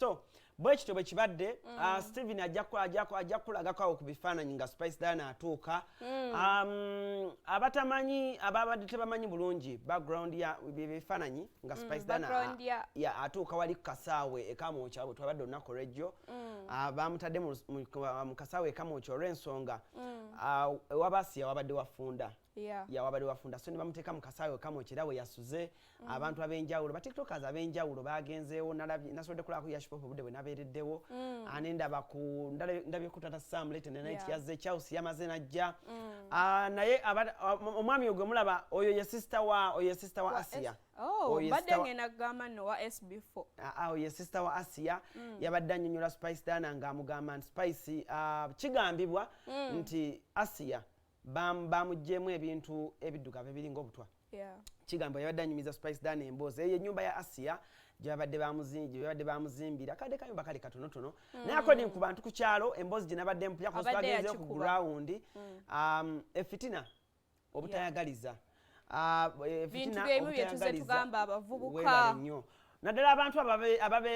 So bwekityo bwe kibadde Steven ajja kulagako awo ku bifaananyi nga Spice Diana atuuka. Abatamanyi ababadde tebamanyi bulungi background ya bifaananyi nga Spice Diana atuuka wali ku kasaawe ekamwokya bwe twabadde olunaku lw'ejjo. Bamutadde mu kasaawe ekamwokya olw'ensonga ewaba Asiya wabadde wafunda. Wabadde wafunda so ne bamuteeka mu kasaawe ekamwokya era we yasuze abantu ab'enjawulo batiktokers ab'enjawulo bagenzeewo nasobodde kulabako yashipopo budde bwe nabeereddewo ndabye ku Tata Sam Lete Night yazze Chelsea yamaze najja naye omwami ogwe mulaba oyo ye sister wa Asiya. Badde ngenda kugamba nno wa SB4. Oyo ye sister wa Asiya yabadde annyonnyola Spice Diana ng'amugamba nti Spice kigambibwa nti Asiya bamuggyemu ebintu ebiddugavu ebiringa obutwa. Kigambibwa yabadde anyumiza Spice Diana emboozi eyo ennyumba ya Asiya gye babadde bamuzimbira kadde kayumba kali katonotono naye according ku bantu ku kyalo emboozi gye nabadde mpya kosi twagenzeyo ku ground efitina obutayagaliza bintu byemu bye tuze tugamba abavubuka naddala abantu ababe